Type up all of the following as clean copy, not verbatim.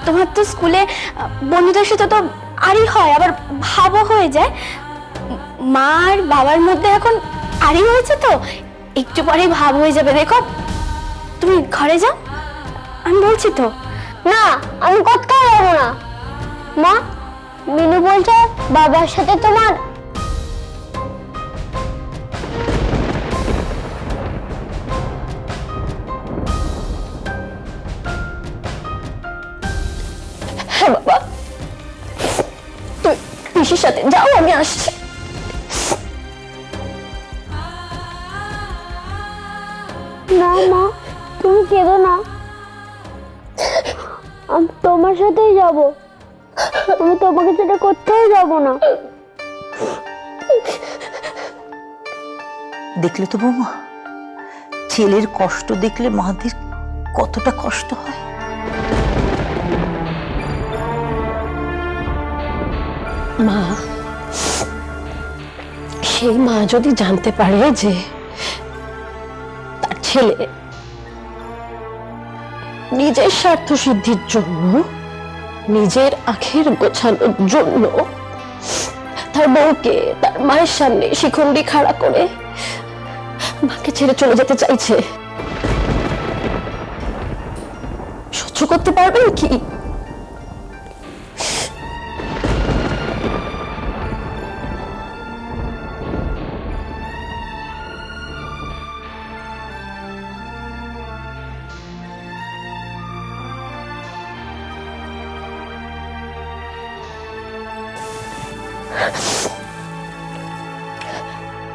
তোমার তো স্কুলে বন্ধুদের সাথে তো আরই হয়, আবার ভাবও হয়ে যায়। মা আর বাবার মধ্যে এখন আরই হয়েছে, তো একটু পরে ভাব হয়ে যাবে। দেখো, তুমি ঘরে যাও, আমি বলছি তো। না, আমি কোথাও যাবো না। মা, মিনু বলছে বাবার সাথে তোমার হ্যাঁ বাবা, তুই পিসির সাথে যাও, আমি আসছি। না মা, তুমি কেঁদো না, আমি তোমার সাথেই যাব। আমি তোমাকে সেটা কোথাও যাব না। দেখলে তো বৌমা, ছেলের কষ্ট দেখলে মাদের কতটা কষ্ট হয়। মা, সেই মা যদি জানতে পারে যে তার ছেলে নিজের স্বার্থ সিদ্ধির জন্য, নিজের আখের গোছানোর জন্য তার বউকে তার মায়ের সামনে শিখন্ডি খাড়া করে মাকে ছেড়ে চলে যেতে চাইছে, সহ্য করতে পারবেন কি?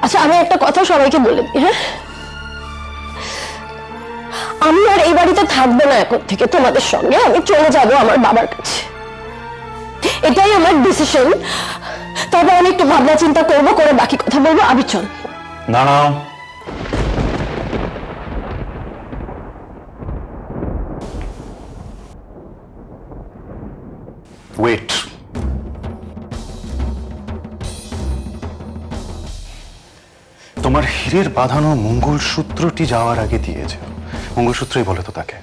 আচ্ছা, আমি একটা কথা সবাইকে বলে দিই, হ্যাঁ? আমি আর এই বাড়িতে থাকবো না এখন থেকে তোমাদের সঙ্গে। আমি চলে যাব আমার বাবার কাছে, এটাই আমার ডিসিশন। তারপর আমি একটু ভাবনা চিন্তা করবো, করে বাকি কথা বলবো। আমি চল। দাঁড়াও, ওয়েট। তোমার হীরের বাঁধানো মঙ্গলসূত্রটি যাওয়ার আগে দিয়েছে। মঙ্গলসূত্রই বলে তো তাকে।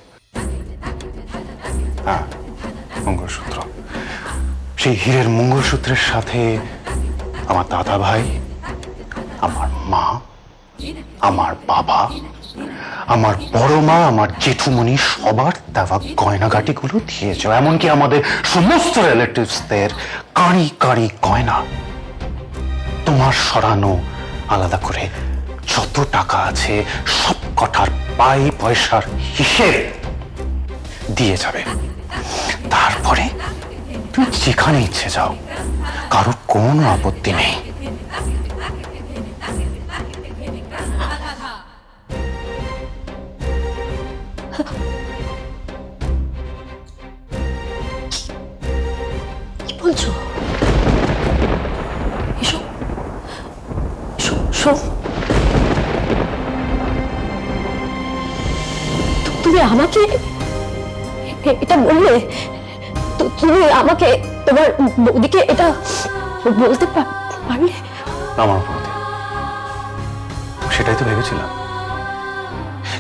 হ্যাঁ, মঙ্গলসূত্র। সেই হীরের মঙ্গলসূত্রের সাথে আমার দাদা ভাই, আমার মা, আমার বাবা, আমার বড় মা, আমার জেঠুমনি সবার দেওয়া গয়নাগাটিগুলো দিয়েছে। এমনকি আমাদের সমস্ত রিলেটিভসদের কাঁড়ি কাঁড়ি গয়না, তোমার সরানো আলাদা করে যত টাকা আছে সব কটার পাই পয়সার হিসেব দিয়ে যাবে। তারপরে তুমি যেখানে ইচ্ছে যাও, কারো কোনো আপত্তি নেই। কি বলছো? এসো, এসো, এসো। তুমি আমাকে এটা বললে? তুমি আমাকে, তোমার বৌদিকে এটা বলতে পারলে? আমার বৌদি, সেটাই তো ভেবেছিলাম।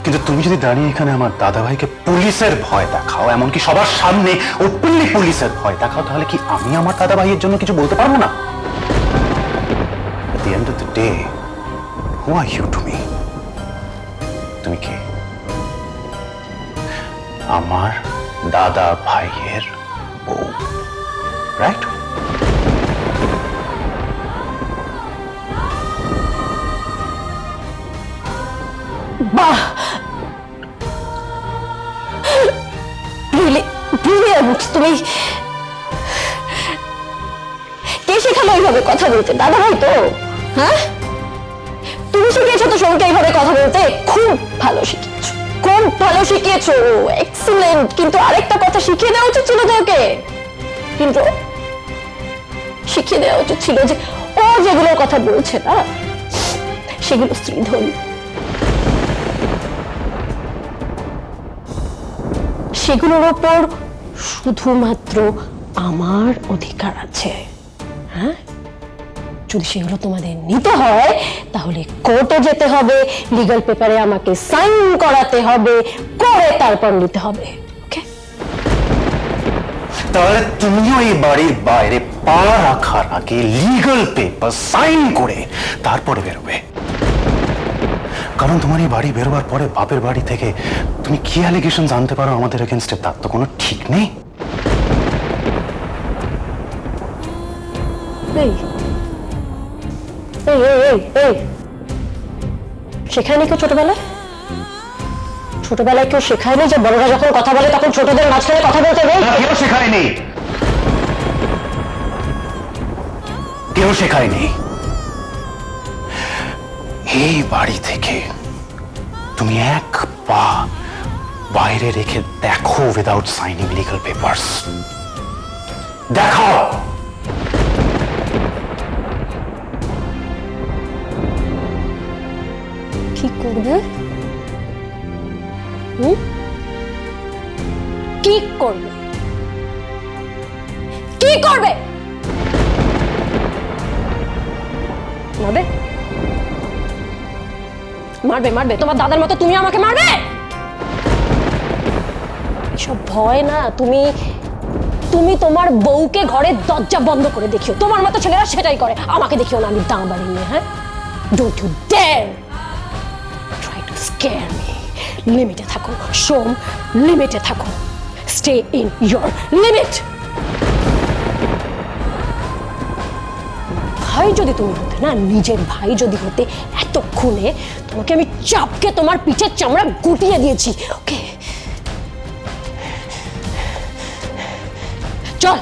কিন্তু তুমি যদি দাঁড়িয়ে এখানে আমার দাদা ভাইকে পুলিশের ভয় দেখাও, এমনকি সবার সামনে ওপেনলি পুলিশের ভয় দেখাও, তাহলে কি আমি আমার দাদা ভাইয়ের জন্য কিছু বলতে পারবো না? At the end of the day, who are you to me? তুমি কে? আমার দাদা ভাইয়ের বউ, রাইট? বাহ, ব্রিলিয়ান্ট। তুমি কে শেখালো এইভাবে কথা বলতে? দাদা ভাই তো? হ্যাঁ, তুমি শিখিয়েছো তো সবাইকে এইভাবে কথা বলতে। খুব ভালো শিখিয়েছো, খুব ভালো শিখিয়েছো, এক্সিলেন্ট। কিন্তু আরেকটা কথা শিখিয়ে দেওয়া উচিত ছিল তোকে। কিন্তু শিখিয়ে দেওয়া উচিত ছিল যে ও যেগুলোর কথা বলছে না, সেগুলো স্ত্রীধন। সেগুলোর ওপর শুধুমাত্র আমার অধিকার আছে। হ্যাঁ, যদি সেগুলো তোমাদের নিতে হয় তাহলে কোর্টে যেতে হবে, লিগ্যাল পেপারে আমাকে সাইন করাতে হবে, করে তারপর নিতে হবে। ওকে? তাহলে তুমিও এই বাড়ির বাইরে পা রাখার আগে লিগ্যাল পেপার সাইন করে তারপরে বেরোবে। কারণ তোমার এই বাড়ি বেরোবার পরে বাপের বাড়ি থেকে তুমি কি অ্যালিগেশন জানতে পারো আমাদের এগেনস্টে তার তো কোনো ঠিক নেই। এই এই এই এই শেখায়নি কেউ ছোটবেলায়? ছোটবেলায় কেউ শেখায়নি যে বড়রা যখন কথা বলে তখন ছোটদের মাঝখানে কথা বলতে নেই? কেউ শেখায়নি, কেউ শেখায়নি। এই বাড়ি থেকে তুমি এক পা বাইরে রেখে দেখো উইদাউট সাইনিং লিগ্যাল পেপারস। দেখো। কি করবে? কি করবে? কি করবে? মারবে? মারবে মারবে তোমার দাদার মতো তুমি আমাকে মারবে? এসব ভয় না, তুমি তুমি তোমার বউকে ঘরের দরজা বন্ধ করে দেখিও। তোমার মতো ছেলেরা সেটাই করে। আমাকে দেখিও না আমি দাঁ বাড়ি নিয়ে। হ্যাঁ, don't you dare try to scare me. লিমিটে থাকো সোম, লিমিটে থাকো। Stay in your limit. ভাই যদি তুমি হতে না, নিজের ভাই যদি হতে, এতক্ষণে তোমাকে আমি চাপকে তোমার পিঠের চামড়া গুটিয়ে দিয়েছি। ওকে, চল।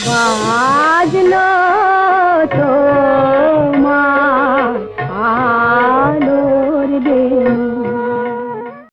বাজলো তো